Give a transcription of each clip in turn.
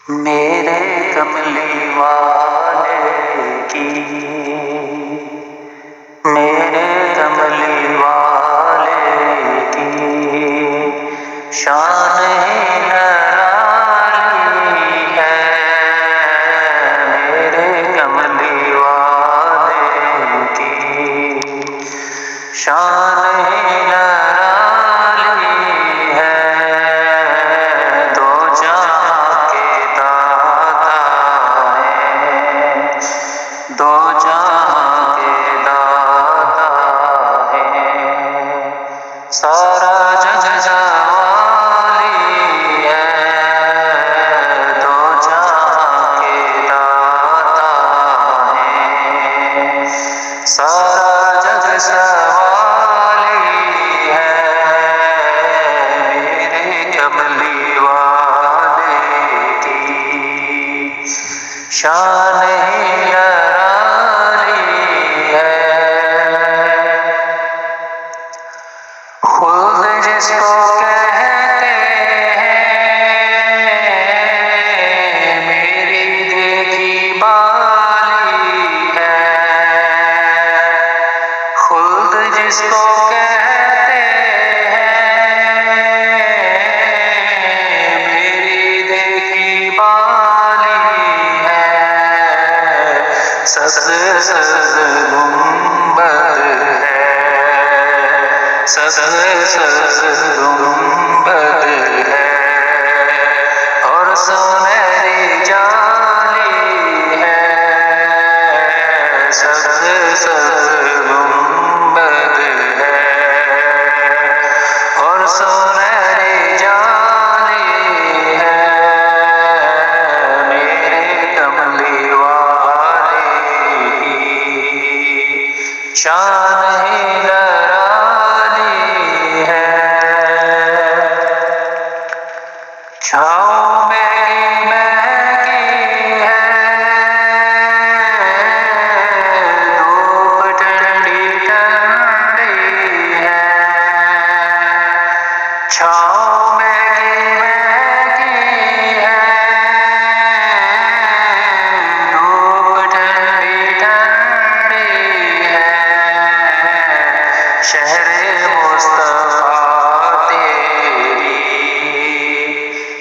میرے کملی والے کی، میرے کملی والے کی شان ہی نرالی ہے، میرے کملی والے کی شان ہی نرالی ہے، دو جہاں کے داتا ہے، دو جہاں کے داتا ہے، سارا جگ جوالی ہے، دو جہاں کے داتا ہے، سارا جگ سوالی ہے، میرے کملی والے کی شان ہی نرالی ہے، خود جس کو کہتے ہیں میری دیکھی بالی ہے، خود جس کو کہتے ہیں میری دیکھی بالی ہے، سبز گنبد ہے، سبز گنبد ہے، اور سنہری جالی ہے، سبز گنبد ہے، اور سنہری جالی ہے، میرے کملی والے کی شان ہی نرالی ہے، چھاؤں میں مہنگی ہے، دھوپ ٹھنڈی ٹھنڈی ہے، چھاؤں میں مہنگی ہے، دھوپ ٹھنڈی ٹھنڈی ہے، شہر مصطفیٰ تیری،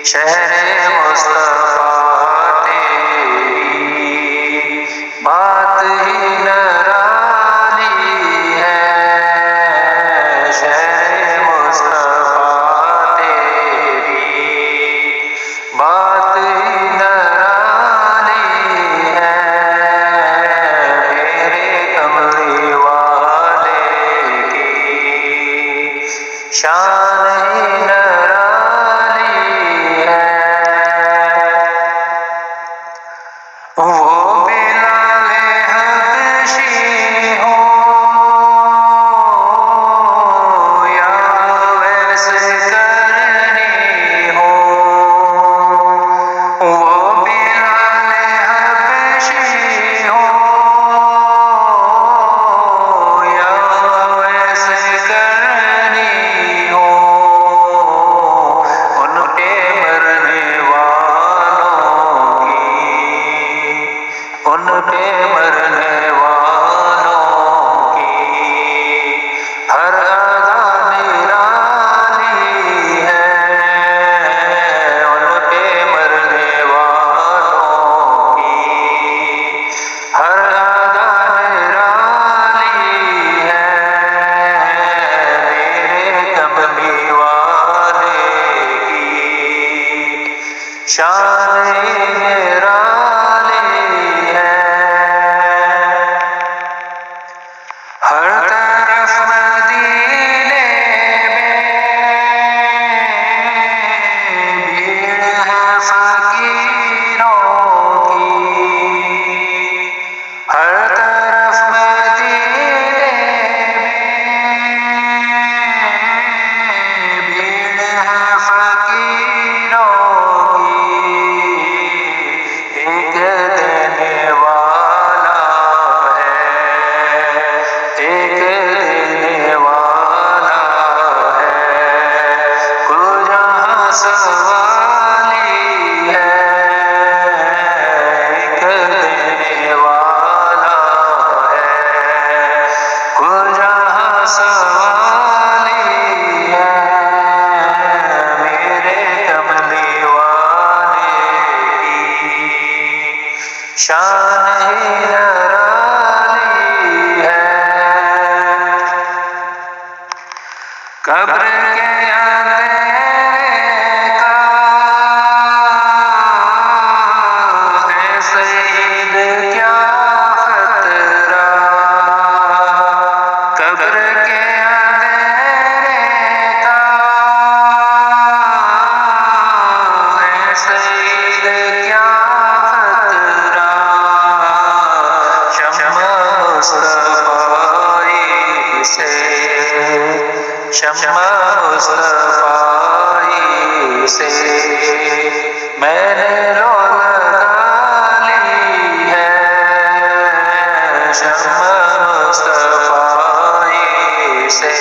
شہر مصطفیٰ تیری بات ہی نرالی ہے، شہر مصطفیٰ تیری بات ہی نرالی ہے، میرے کملی والے کی شان ہی نرالی ہے، وہ بلال حبشی ہو یا ویس کرنی ہو، وہ بلال حبشی ہو یا ویس کرنی ہو، ان پہ مرنے والوں کی، ان پہ مرنے والوں کی ہر ادا نرالی ہے، ان پہ مرنے والوں کی ہر ادا نرالی ہے، میرے کملی والے کی شان ہی نرالی ہے، ہر طرف مدینے میں بھیڑ ہے فقیروں کی، ہر طرف مدینے میں بھیڑ ہے فقیروں کی، شان ہی نرالی ہے۔ قبر کے اندھیرے کا اے سید کیا خطرہ، قبر کے اندھیرے کا اے سید کیا خطرہ، شمع مصطفی سے، شمع مصطفی سے میں نے لو لگا لی ہے، شمع مصطفی سے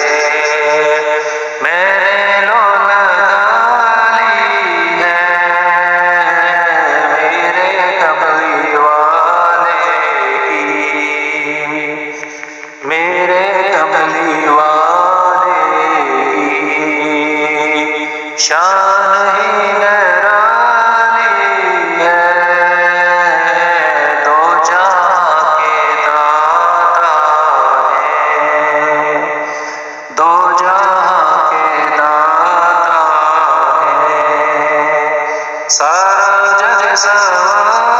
میں نے لو لگا لی ہے، میرے کملی والے کی، میرے کملی والے شان ہی نرالی ہے، دو جہاں کے داتا ہے، دو جہاں کے داتا ہے، سارا جگ سوار